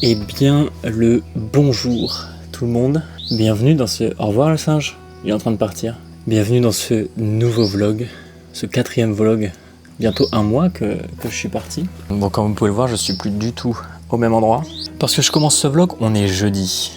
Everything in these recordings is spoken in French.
Eh bien, le bonjour tout le monde. Bienvenue dans ce... Au revoir le singe, il est en train de partir. Bienvenue dans ce nouveau vlog, ce 4e vlog. Bientôt un mois que je suis parti. Bon, comme vous pouvez le voir, je suis plus du tout au même endroit. Parce que je commence ce vlog, on est jeudi.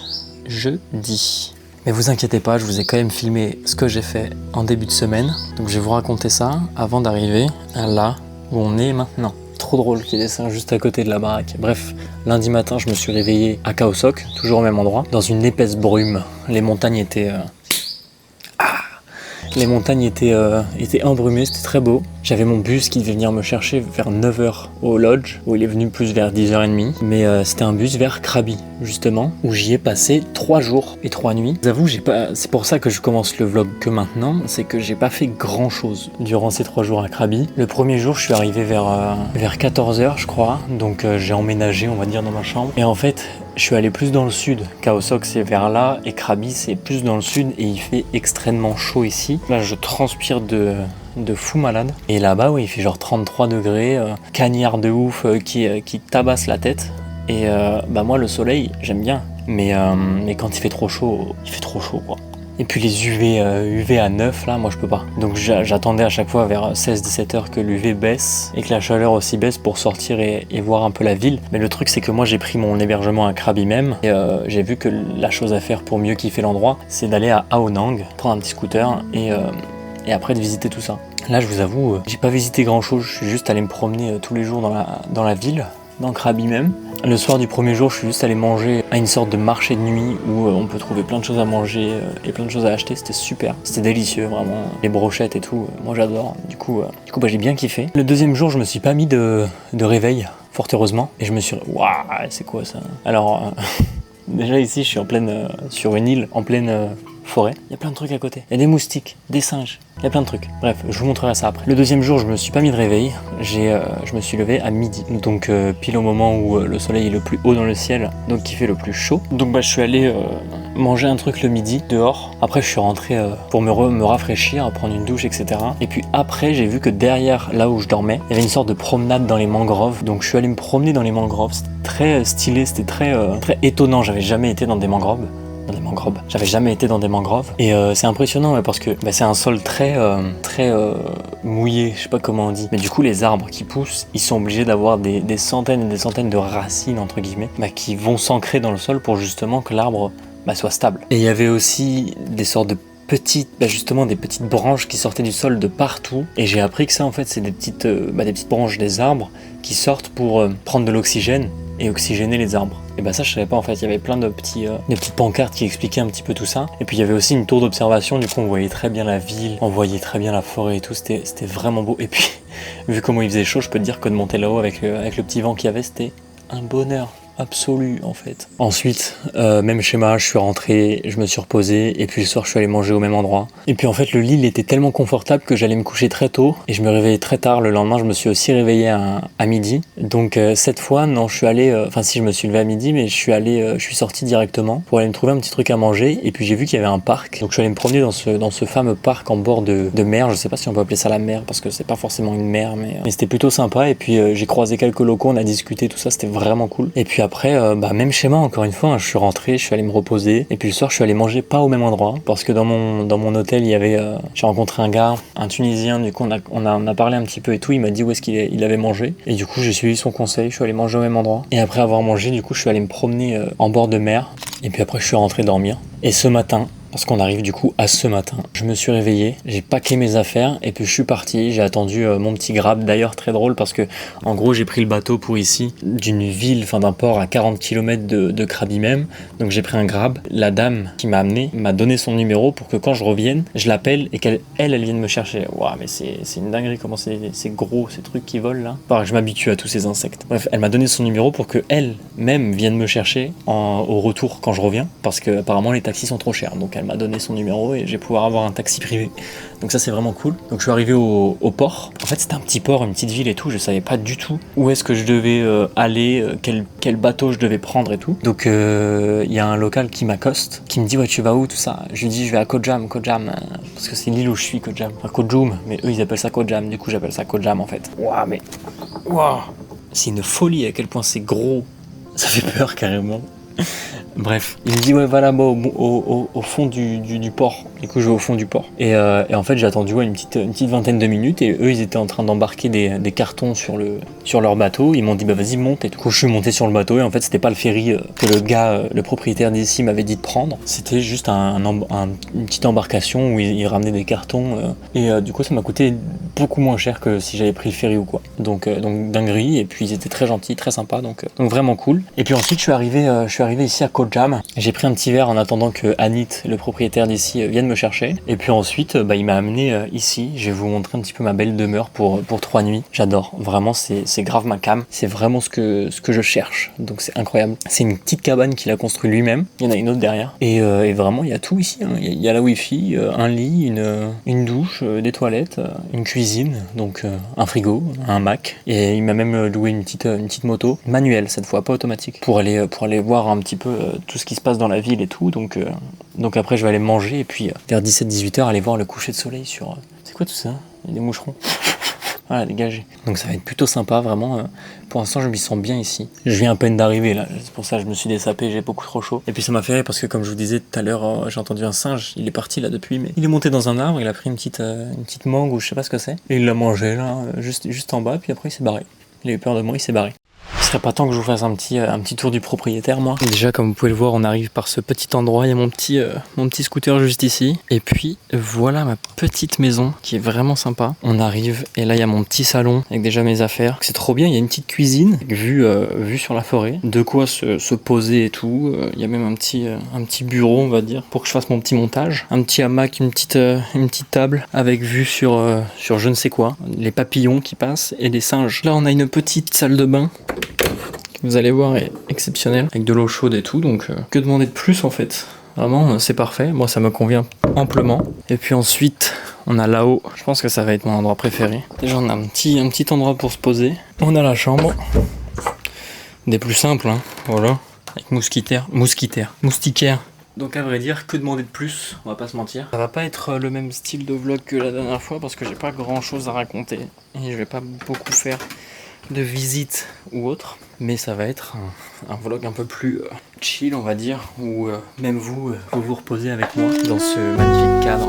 Jeudi. Mais vous inquiétez pas, je vous ai quand même filmé ce que j'ai fait en début de semaine. Donc je vais vous raconter ça avant d'arriver à là où on est maintenant. Trop drôle qu'il y ait des singes juste à côté de la baraque. Bref, lundi matin, je me suis réveillé à Kaosok, toujours au même endroit, dans une épaisse brume. Les montagnes étaient... Les montagnes étaient embrumées, c'était très beau. J'avais mon bus qui devait venir me chercher vers 9h au lodge, où il est venu plus vers 10h30. Mais c'était un bus vers Krabi, justement, où j'y ai passé 3 jours et 3 nuits. J'avoue, c'est pour ça que je commence le vlog que maintenant, c'est que j'ai pas fait grand chose durant ces 3 jours à Krabi. Le premier jour, je suis arrivé vers 14h, je crois, donc j'ai emménagé, on va dire, dans ma chambre. Et en fait, je suis allé plus dans le sud. Kaosok, c'est vers là, et Krabi, c'est plus dans le sud, et il fait extrêmement chaud ici. Là, je transpire de fou malade. Et là-bas, oui, il fait genre 33 degrés, cagnard de ouf qui tabasse la tête. Et moi, le soleil, j'aime bien. Mais quand il fait trop chaud quoi. Et puis les UV à 9, là, moi je peux pas. Donc j'attendais à chaque fois vers 16-17 heures que l'UV baisse et que la chaleur aussi baisse pour sortir et voir un peu la ville. Mais le truc, c'est que moi j'ai pris mon hébergement à Krabi même et j'ai vu que la chose à faire pour mieux kiffer l'endroit, c'est d'aller à Ao Nang, prendre un petit scooter et après de visiter tout ça. Là, je vous avoue, j'ai pas visité grand chose, je suis juste allé me promener tous les jours dans la ville, dans Krabi même. Le soir du premier jour, je suis juste allé manger à une sorte de marché de nuit où on peut trouver plein de choses à manger et plein de choses à acheter. C'était super, c'était délicieux vraiment. Les brochettes et tout, moi j'adore. Du coup, j'ai bien kiffé. Le deuxième jour, je me suis pas mis de réveil, fort heureusement. Et je me suis... Waouh, c'est quoi ça? Alors, déjà ici, je suis sur une île en pleine... forêt, il y a plein de trucs à côté. Il y a des moustiques, des singes, il y a plein de trucs. Bref, je vous montrerai ça après. Le deuxième jour, je me suis pas mis de réveil. Je me suis levé à midi. Donc pile au moment où le soleil est le plus haut dans le ciel, donc qui fait le plus chaud. Donc je suis allé manger un truc le midi dehors. Après, je suis rentré pour me rafraîchir, prendre une douche, etc. Et puis après, j'ai vu que derrière, là où je dormais, il y avait une sorte de promenade dans les mangroves. Donc je suis allé me promener dans les mangroves. C'était très stylé, c'était très étonnant. J'avais jamais été dans des mangroves. J'avais jamais été dans des mangroves et c'est impressionnant parce que c'est un sol très mouillé, je sais pas comment on dit, mais du coup les arbres qui poussent, ils sont obligés d'avoir des centaines et des centaines de racines entre guillemets qui vont s'ancrer dans le sol pour justement que l'arbre soit stable. Et il y avait aussi des sortes de des petites branches qui sortaient du sol de partout et j'ai appris que ça en fait c'est des petites branches des arbres qui sortent pour prendre de l'oxygène et oxygéner les arbres. Et ça je savais pas en fait, il y avait plein de petites pancartes qui expliquaient un petit peu tout ça. Et puis il y avait aussi une tour d'observation, du coup on voyait très bien la ville, on voyait très bien la forêt et tout, c'était vraiment beau. Et puis vu comment il faisait chaud, je peux te dire que de monter là-haut avec le petit vent qu'il y avait, c'était un bonheur absolu en fait. Ensuite, même schéma, je suis rentré, je me suis reposé et puis le soir je suis allé manger au même endroit. Et puis en fait le lit il était tellement confortable que j'allais me coucher très tôt et je me réveillais très tard. Le lendemain je me suis aussi réveillé à midi. Donc cette fois non, je suis allé, je me suis levé à midi mais je suis sorti directement pour aller me trouver un petit truc à manger et puis j'ai vu qu'il y avait un parc. Donc je suis allé me promener dans ce fameux parc en bord de mer. Je sais pas si on peut appeler ça la mer parce que c'est pas forcément une mer mais c'était plutôt sympa et puis j'ai croisé quelques locaux, on a discuté tout ça, c'était vraiment cool. Et puis après, même schéma encore une fois, hein, je suis rentré, je suis allé me reposer et puis le soir je suis allé manger pas au même endroit parce que dans mon hôtel il y avait, j'ai rencontré un gars, un Tunisien, du coup on a parlé un petit peu et tout, il m'a dit où est-ce qu'il avait mangé et du coup j'ai suivi son conseil, je suis allé manger au même endroit et après avoir mangé du coup je suis allé me promener en bord de mer et puis après je suis rentré dormir. Et ce matin, parce qu'on arrive du coup à ce matin, je me suis réveillé, j'ai packé mes affaires et puis je suis parti, j'ai attendu mon petit grab. D'ailleurs très drôle parce que en gros j'ai pris le bateau pour ici, d'une ville, d'un port à 40 km de Krabi même, donc j'ai pris un grab. La dame qui m'a amené m'a donné son numéro pour que quand je revienne, je l'appelle et qu'elle vienne me chercher. Waouh, mais c'est une dinguerie comment c'est gros ces trucs qui volent là. Pareil, je m'habitue à tous ces insectes. Bref, elle m'a donné son numéro pour que elle-même vienne me chercher au retour quand je reviens parce que apparemment les taxis sont trop chers. Donc elle m'a donné son numéro et je vais pouvoir avoir un taxi privé. Donc ça c'est vraiment cool. Donc je suis arrivé au port. En fait c'était un petit port, une petite ville et tout. Je savais pas du tout où est-ce que je devais aller, quel bateau je devais prendre et tout. Donc il y a un local qui m'accoste, qui me dit ouais tu vas où tout ça. Je lui dis je vais à Kojam parce que c'est l'île où je suis, Kojam. Enfin Kojum, mais eux ils appellent ça Kojam. Du coup j'appelle ça Kojam en fait. Waouh mais waouh, c'est une folie à quel point c'est gros. Ça fait peur carrément. Bref, il me dit ouais voilà bon, au fond du port. Du coup je vais au fond du port. Et en fait j'ai attendu une petite vingtaine de minutes et eux ils étaient en train d'embarquer des cartons sur leur bateau. Ils m'ont dit bah vas-y monte et du coup je suis monté sur le bateau et en fait c'était pas le ferry que le gars, le propriétaire d'ici m'avait dit de prendre. C'était juste une petite embarcation où ils ramenaient des cartons et du coup ça m'a coûté beaucoup moins cher que si j'avais pris le ferry ou quoi. Donc dinguerie et puis ils étaient très gentils, très sympas donc vraiment cool. Et puis ensuite je suis arrivé ici à Jam. J'ai pris un petit verre en attendant que Anit, le propriétaire d'ici, vienne me chercher. Et puis ensuite, il m'a amené ici. Je vais vous montrer un petit peu ma belle demeure pour 3 nuits. J'adore. Vraiment, c'est grave ma cam. C'est vraiment ce que je cherche. Donc c'est incroyable. C'est une petite cabane qu'il a construite lui-même. Il y en a une autre derrière. Et vraiment, il y a tout ici. Hein. Il y a la wifi, un lit, une douche, des toilettes, une cuisine, donc un frigo, un Mac. Et il m'a même loué une petite moto manuelle cette fois, pas automatique, pour aller voir un petit peu tout ce qui se passe dans la ville et tout, donc après je vais aller manger et puis vers 17-18h aller voir le coucher de soleil sur... C'est quoi tout ça? Il y a des moucherons. Voilà, dégagé. Donc ça va être plutôt sympa, vraiment. Pour l'instant, je m'y sens bien ici. Je viens à peine d'arriver là, c'est pour ça que je me suis dessapé, j'ai beaucoup trop chaud. Et puis ça m'a fait rire parce que comme je vous disais tout à l'heure, j'ai entendu un singe, il est parti là depuis, mais il est monté dans un arbre, il a pris une petite mangue ou je sais pas ce que c'est, et il l'a mangé là, juste en bas, puis après il s'est barré. Il a eu peur de moi, il s'est barré. Il serait pas temps que je vous fasse un petit tour du propriétaire, moi. Et déjà, comme vous pouvez le voir, on arrive par ce petit endroit. Il y a mon petit scooter juste ici. Et puis, voilà ma petite maison qui est vraiment sympa. On arrive et là, il y a mon petit salon avec déjà mes affaires. C'est trop bien. Il y a une petite cuisine avec vue sur la forêt. De quoi se poser et tout. Il y a même un petit bureau, on va dire, pour que je fasse mon petit montage. Un petit hamac, une petite table avec vue sur je ne sais quoi. Les papillons qui passent et les singes. Là, on a une petite salle de bain. Vous allez voir, est exceptionnel, avec de l'eau chaude et tout, donc que demander de plus en fait. Vraiment, c'est parfait, moi ça me convient amplement. Et puis ensuite, on a là-haut, je pense que ça va être mon endroit préféré. Déjà on a un petit endroit pour se poser. On a la chambre, des plus simples, hein, voilà, avec moustiquaire. Donc à vrai dire, que demander de plus, on va pas se mentir. Ça va pas être le même style de vlog que la dernière fois, parce que j'ai pas grand chose à raconter, et je vais pas beaucoup faire de visite ou autre, mais ça va être un vlog un peu plus chill on va dire, où même vous reposez avec moi dans ce magnifique cadre.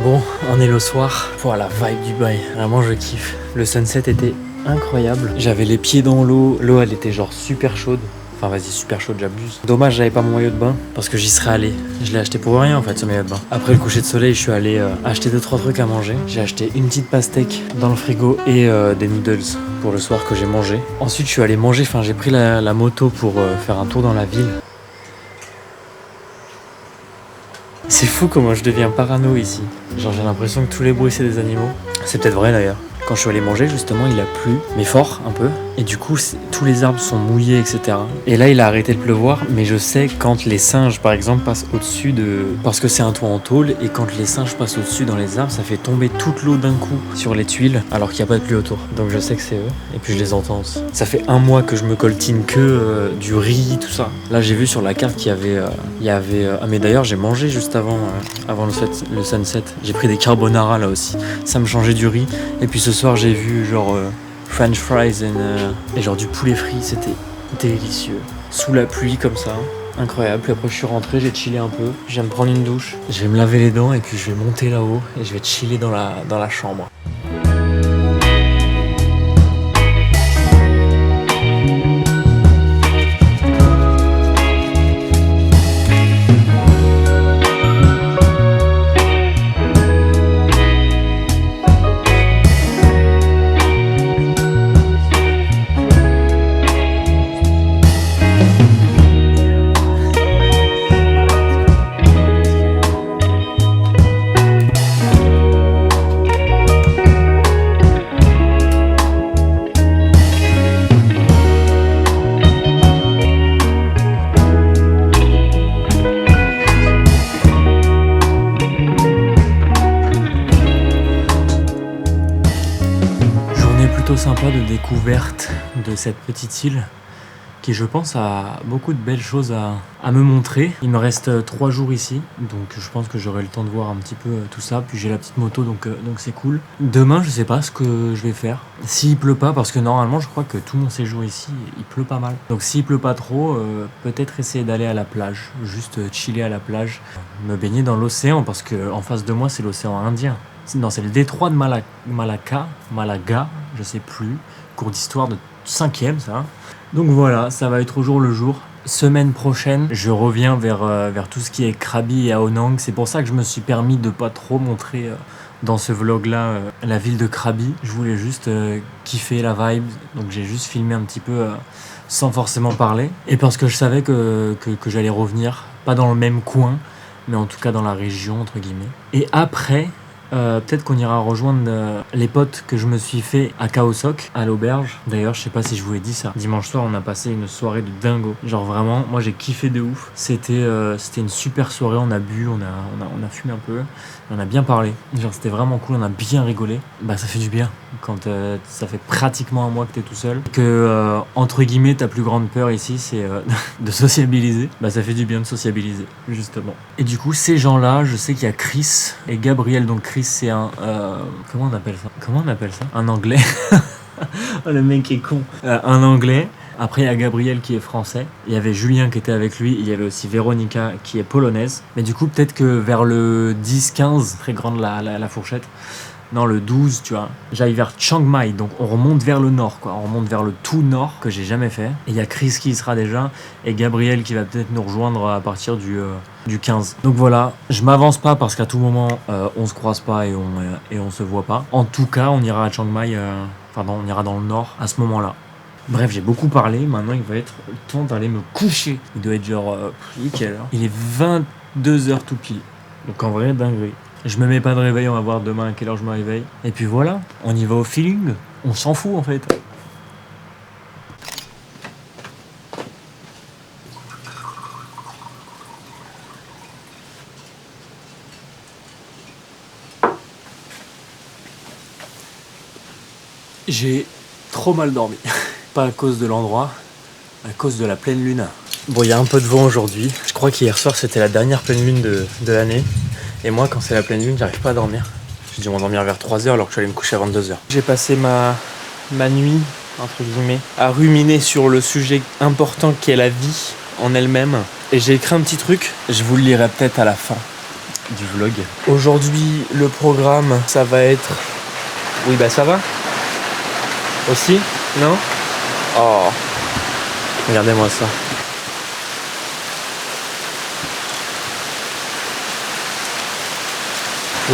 Bon, on est le soir. Voilà, vibe du bail. Vraiment, je kiffe. Le sunset était incroyable. J'avais les pieds dans l'eau. L'eau, elle était genre super chaude. Enfin, vas-y, super chaude, j'abuse. Dommage, j'avais pas mon maillot de bain parce que j'y serais allé. Je l'ai acheté pour rien en fait, ce maillot de bain. Après le coucher de soleil, je suis allé acheter 2-3 trucs à manger. J'ai acheté une petite pastèque dans le frigo et des noodles pour le soir que j'ai mangé. Ensuite, je suis allé manger. Enfin, j'ai pris la moto pour faire un tour dans la ville. C'est fou comment je deviens parano ici. Genre j'ai l'impression que tous les bruits c'est des animaux. C'est peut-être vrai d'ailleurs. Quand je suis allé manger justement il a plu, mais fort un peu. Et du coup tous les arbres sont mouillés etc. Et là il a arrêté de pleuvoir, mais je sais quand les singes par exemple passent au-dessus de... Parce que c'est un toit en tôle, et quand les singes passent au-dessus dans les arbres, ça fait tomber toute l'eau d'un coup sur les tuiles, alors qu'il n'y a pas de pluie autour. Donc je sais que c'est eux, et puis je les entends aussi. Ça fait 1 mois que je me coltine que du riz, tout ça. Là j'ai vu sur la carte qu'il y avait... Ah mais d'ailleurs j'ai mangé juste avant le sunset. J'ai pris des carbonara là aussi. Ça me changeait du riz. Et puis ce soir j'ai vu genre French fries et genre du poulet frit, c'était délicieux. Sous la pluie comme ça, incroyable. Puis après je suis rentré, j'ai chillé un peu. Je viens de prendre une douche. Je vais me laver les dents et puis je vais monter là-haut et je vais chiller dans la chambre. sympa de découverte de cette petite île qui, je pense, a beaucoup de belles choses à me montrer. Il me reste 3 jours ici, donc je pense que j'aurai le temps de voir un petit peu tout ça. Puis j'ai la petite moto, donc c'est cool. Demain, je sais pas ce que je vais faire. S'il pleut pas, parce que normalement, je crois que tout mon séjour ici, il pleut pas mal. Donc s'il pleut pas trop, peut-être essayer d'aller à la plage, juste chiller à la plage, me baigner dans l'océan, parce que en face de moi, c'est l'océan Indien. Non, c'est le détroit de Malaga, je sais plus. Cours d'histoire de 5e, ça. Donc voilà, ça va être au jour le jour. Semaine prochaine, je reviens vers tout ce qui est Krabi et Aonang. C'est pour ça que je me suis permis de pas trop montrer dans ce vlog-là la ville de Krabi. Je voulais juste kiffer la vibe, donc j'ai juste filmé un petit peu sans forcément parler. Et parce que je savais que j'allais revenir, pas dans le même coin, mais en tout cas dans la région, entre guillemets. Et après... peut-être qu'on ira rejoindre les potes que je me suis fait à Kaosok, à l'auberge. D'ailleurs, je sais pas si je vous ai dit ça. Dimanche soir, on a passé une soirée de dingo. Genre vraiment, moi j'ai kiffé de ouf. C'était une super soirée, on a bu, on a fumé un peu, on a bien parlé. Genre c'était vraiment cool, on a bien rigolé. Bah ça fait du bien quand ça fait pratiquement un mois que t'es tout seul. Que entre guillemets, ta plus grande peur ici, c'est de sociabiliser. Bah ça fait du bien de sociabiliser, justement. Et du coup, ces gens-là, je sais qu'il y a Chris et Gabriel. Donc Chris, c'est un... comment on appelle ça? Un anglais. Oh, le mec est con. Un anglais. Après, il y a Gabriel qui est français. Il y avait Julien qui était avec lui. Il y avait aussi Véronica qui est polonaise. Mais du coup, peut-être que vers le 10-15, très grande la fourchette, non, le 12, tu vois, j'aille vers Chiang Mai. Donc on remonte vers le nord, quoi. On remonte vers le tout nord que j'ai jamais fait. Et il y a Chris qui y sera déjà. Et Gabriel qui va peut-être nous rejoindre à partir du 15. Donc voilà, je m'avance pas parce qu'à tout moment, on se croise pas et on se voit pas. En tout cas, on ira à Chiang Mai, on ira dans le nord à ce moment-là. Bref, j'ai beaucoup parlé. Maintenant, il va être le temps d'aller me coucher. Il doit être genre... il est quelle heure ? Il est 22h tout pile. Donc en vrai, dinguerie. Je me mets pas de réveil, on va voir demain à quelle heure je me réveille. Et puis voilà, on y va au feeling. On s'en fout en fait. J'ai trop mal dormi. Pas à cause de l'endroit, à cause de la pleine lune. Bon, il y a un peu de vent aujourd'hui. Je crois qu'hier soir, c'était la dernière pleine lune de l'année. Et moi, quand c'est la pleine lune, j'arrive pas à dormir. J'ai dû m'endormir vers 3h alors que je suis allé me coucher à 22h. J'ai passé ma nuit, entre guillemets, à ruminer sur le sujet important qu'est la vie en elle-même. Et j'ai écrit un petit truc, je vous le lirai peut-être à la fin du vlog. Aujourd'hui, le programme, ça va être... Oui, bah ça va. Aussi ? Non ? Oh, regardez-moi ça.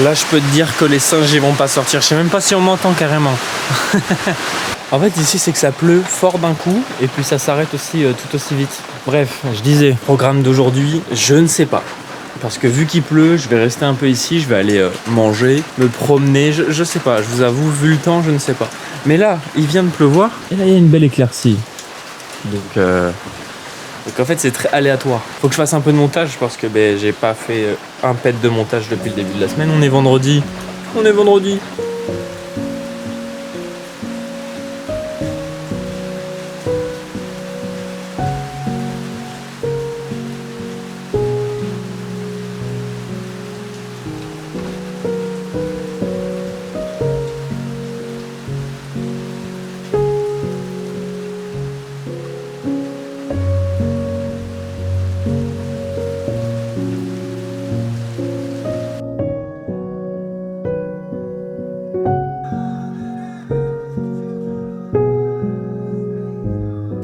Là, je peux te dire que les singes, ils vont pas sortir. Je sais même pas si on m'entend carrément. En fait, ici, c'est que ça pleut fort d'un coup et puis ça s'arrête aussi tout aussi vite. Bref, je disais, programme d'aujourd'hui, je ne sais pas. Parce que vu qu'il pleut, je vais rester un peu ici, je vais aller manger, me promener, je sais pas. Je vous avoue, vu le temps, je ne sais pas. Mais là, il vient de pleuvoir et là, il y a une belle éclaircie. Donc en fait, c'est très aléatoire. Faut que je fasse un peu de montage parce que j'ai pas fait un pet de montage depuis le début de la semaine. On est vendredi.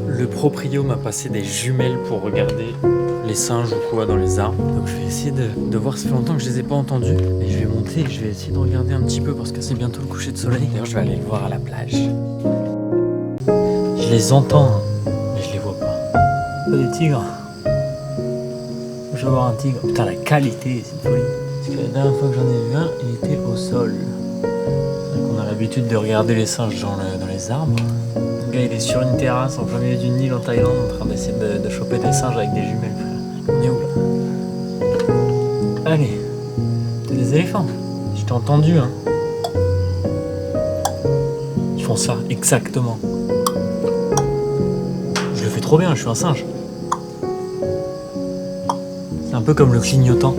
Le proprio m'a passé des jumelles pour regarder les singes ou quoi dans les arbres. Donc je vais essayer de voir, ça fait longtemps que je les ai pas entendus. Et je vais monter et je vais essayer de regarder un petit peu parce que c'est bientôt le coucher de soleil. D'ailleurs je vais aller le voir à la plage. Je les entends, hein, mais je les vois pas. Pas des tigres. Je vais voir un tigre. Putain, la qualité, c'est une folie. Parce que la dernière fois que j'en ai vu un, il était au sol. C'est vrai qu'on a l'habitude de regarder les singes dans les arbres. Le gars, il est sur une terrasse en plein milieu d'une île en Thaïlande en train d'essayer de choper des singes avec des jumelles, frère. On est où là? Allez, t'as des éléphants. Je t'ai entendu, hein. Ils font ça, exactement. Je le fais trop bien, je suis un singe. C'est un peu comme le clignotant.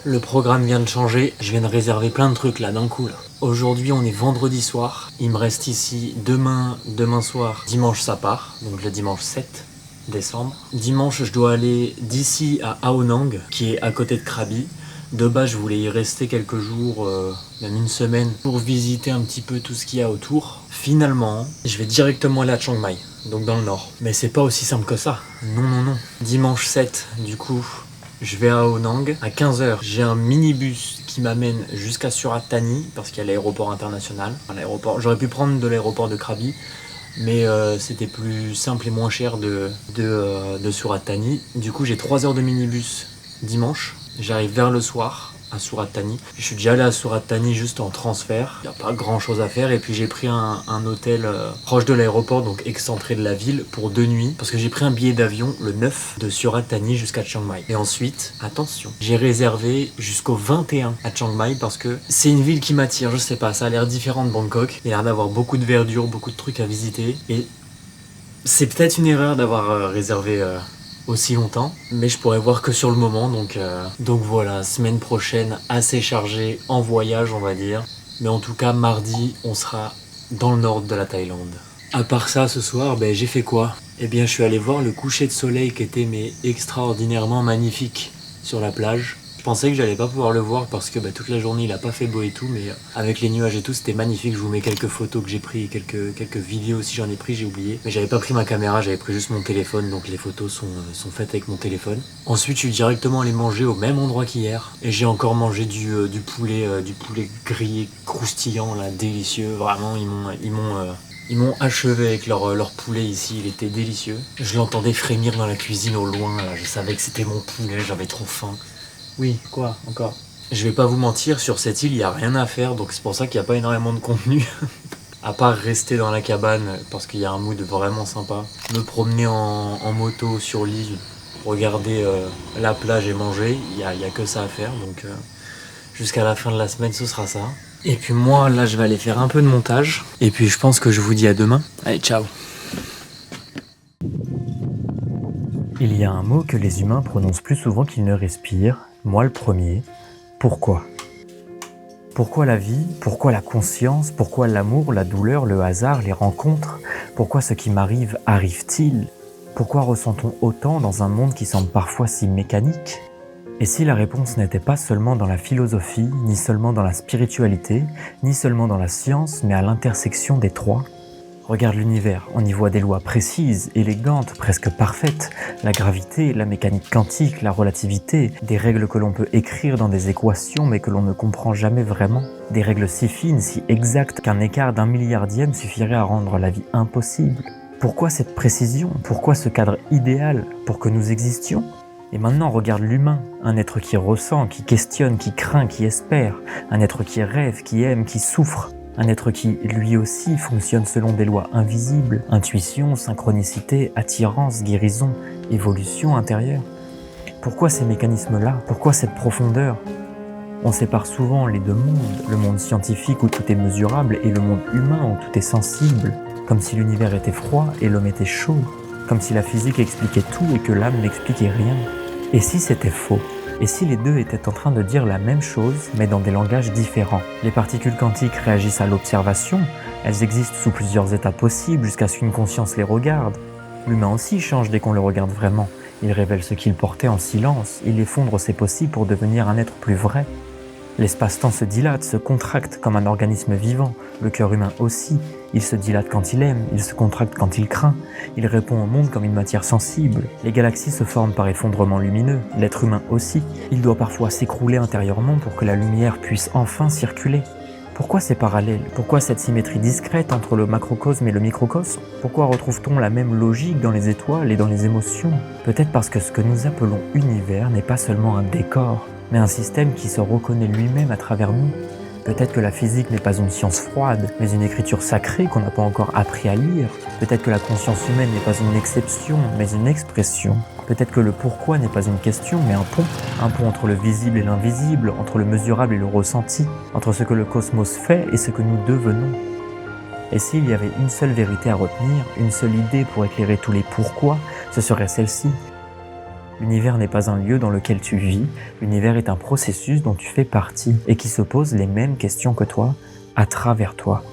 Le programme vient de changer, je viens de réserver plein de trucs là d'un coup là. Aujourd'hui on est vendredi soir, il me reste ici demain soir, dimanche ça part, donc le dimanche 7 décembre. Dimanche je dois aller d'ici à Ao Nang, qui est à côté de Krabi. De base je voulais y rester quelques jours, même une semaine, pour visiter un petit peu tout ce qu'il y a autour. Finalement, je vais directement aller à Chiang Mai, donc dans le nord. Mais c'est pas aussi simple que ça, non. Dimanche 7 du coup, je vais à Ao Nang, à 15h, j'ai un minibus qui m'amène jusqu'à Surat Thani, parce qu'il y a l'aéroport international. J'aurais pu prendre de l'aéroport de Krabi, mais c'était plus simple et moins cher de Surat Thani. Du coup, j'ai 3 heures de minibus dimanche, j'arrive vers le soir à Surat Thani. Je suis déjà allé à Surat Thani juste en transfert, il n'y a pas grand chose à faire, et puis j'ai pris un hôtel proche de l'aéroport, donc excentré de la ville, pour 2 nuits, parce que j'ai pris un billet d'avion le 9 de Surat Thani jusqu'à Chiang Mai. Et ensuite, attention, j'ai réservé jusqu'au 21 à Chiang Mai, parce que c'est une ville qui m'attire, je sais pas, ça a l'air différent de Bangkok, il a l'air d'avoir beaucoup de verdure, beaucoup de trucs à visiter, et c'est peut-être une erreur d'avoir réservé aussi longtemps, mais je pourrais voir que sur le moment, donc voilà, semaine prochaine assez chargée en voyage on va dire, mais en tout cas mardi on sera dans le nord de la Thaïlande. À part ça, ce soir, j'ai fait quoi? Eh bien je suis allé voir le coucher de soleil qui était extraordinairement magnifique sur la plage. Je pensais que j'allais pas pouvoir le voir parce que toute la journée il a pas fait beau et tout, mais avec les nuages et tout c'était magnifique. Je vous mets quelques photos que j'ai pris, quelques vidéos si j'en ai pris, j'ai oublié. Mais j'avais pas pris ma caméra, j'avais pris juste mon téléphone, donc les photos sont faites avec mon téléphone. Ensuite je suis directement allé manger au même endroit qu'hier et j'ai encore mangé du poulet grillé croustillant là, délicieux. Vraiment ils m'ont achevé avec leur poulet ici, il était délicieux. Je l'entendais frémir dans la cuisine au loin, là. Je savais que c'était mon poulet, j'avais trop faim. Oui, quoi, encore? Je vais pas vous mentir, sur cette île, il n'y a rien à faire, donc c'est pour ça qu'il n'y a pas énormément de contenu. À part rester dans la cabane, parce qu'il y a un mood vraiment sympa. Me promener en moto sur l'île, regarder la plage et manger, il y a que ça à faire, donc jusqu'à la fin de la semaine, ce sera ça. Et puis moi, là, je vais aller faire un peu de montage, et puis je pense que je vous dis à demain. Allez, ciao! Il y a un mot que les humains prononcent plus souvent qu'ils ne respirent, moi le premier. Pourquoi? Pourquoi la vie? Pourquoi la conscience? Pourquoi l'amour, la douleur, le hasard, les rencontres? Pourquoi ce qui m'arrive arrive-t-il? Pourquoi ressent-on autant dans un monde qui semble parfois si mécanique? Et si la réponse n'était pas seulement dans la philosophie, ni seulement dans la spiritualité, ni seulement dans la science, mais à l'intersection des trois? Regarde l'univers, on y voit des lois précises, élégantes, presque parfaites. La gravité, la mécanique quantique, la relativité, des règles que l'on peut écrire dans des équations mais que l'on ne comprend jamais vraiment. Des règles si fines, si exactes qu'un écart d'1 milliardième suffirait à rendre la vie impossible. Pourquoi cette précision? Pourquoi ce cadre idéal pour que nous existions? Et maintenant regarde l'humain, un être qui ressent, qui questionne, qui craint, qui espère, un être qui rêve, qui aime, qui souffre. Un être qui, lui aussi, fonctionne selon des lois invisibles, intuition, synchronicité, attirance, guérison, évolution intérieure. Pourquoi ces mécanismes-là? Pourquoi cette profondeur? On sépare souvent les deux mondes, le monde scientifique où tout est mesurable et le monde humain où tout est sensible, comme si l'univers était froid et l'homme était chaud, comme si la physique expliquait tout et que l'âme n'expliquait rien. Et si c'était faux? Et si les deux étaient en train de dire la même chose, mais dans des langages différents? Les particules quantiques réagissent à l'observation, elles existent sous plusieurs états possibles jusqu'à ce qu'une conscience les regarde. L'humain aussi change dès qu'on le regarde vraiment. Il révèle ce qu'il portait en silence, il effondre ses possibles pour devenir un être plus vrai. L'espace-temps se dilate, se contracte comme un organisme vivant. Le cœur humain aussi. Il se dilate quand il aime, il se contracte quand il craint. Il répond au monde comme une matière sensible. Les galaxies se forment par effondrement lumineux, l'être humain aussi. Il doit parfois s'écrouler intérieurement pour que la lumière puisse enfin circuler. Pourquoi ces parallèles? Pourquoi cette symétrie discrète entre le macrocosme et le microcosme? Pourquoi retrouve-t-on la même logique dans les étoiles et dans les émotions? Peut-être parce que ce que nous appelons univers n'est pas seulement un décor, mais un système qui se reconnaît lui-même à travers nous. Peut-être que la physique n'est pas une science froide, mais une écriture sacrée qu'on n'a pas encore appris à lire. Peut-être que la conscience humaine n'est pas une exception, mais une expression. Peut-être que le pourquoi n'est pas une question, mais un pont. Un pont entre le visible et l'invisible, entre le mesurable et le ressenti, entre ce que le cosmos fait et ce que nous devenons. Et s'il y avait une seule vérité à retenir, une seule idée pour éclairer tous les pourquoi, ce serait celle-ci. L'univers n'est pas un lieu dans lequel tu vis, l'univers est un processus dont tu fais partie et qui se pose les mêmes questions que toi, à travers toi.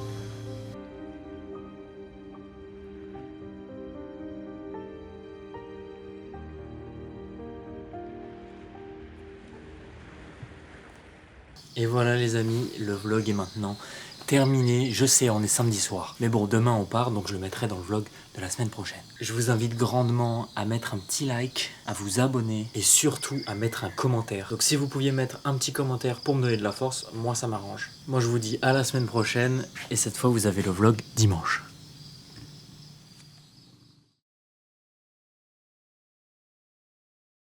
Et voilà les amis, le vlog est maintenant terminé. Je sais, on est samedi soir. Mais bon, demain on part, donc je le mettrai dans le vlog de la semaine prochaine. Je vous invite grandement à mettre un petit like, à vous abonner et surtout à mettre un commentaire. Donc si vous pouviez mettre un petit commentaire pour me donner de la force, moi ça m'arrange. Moi je vous dis à la semaine prochaine et cette fois vous avez le vlog dimanche.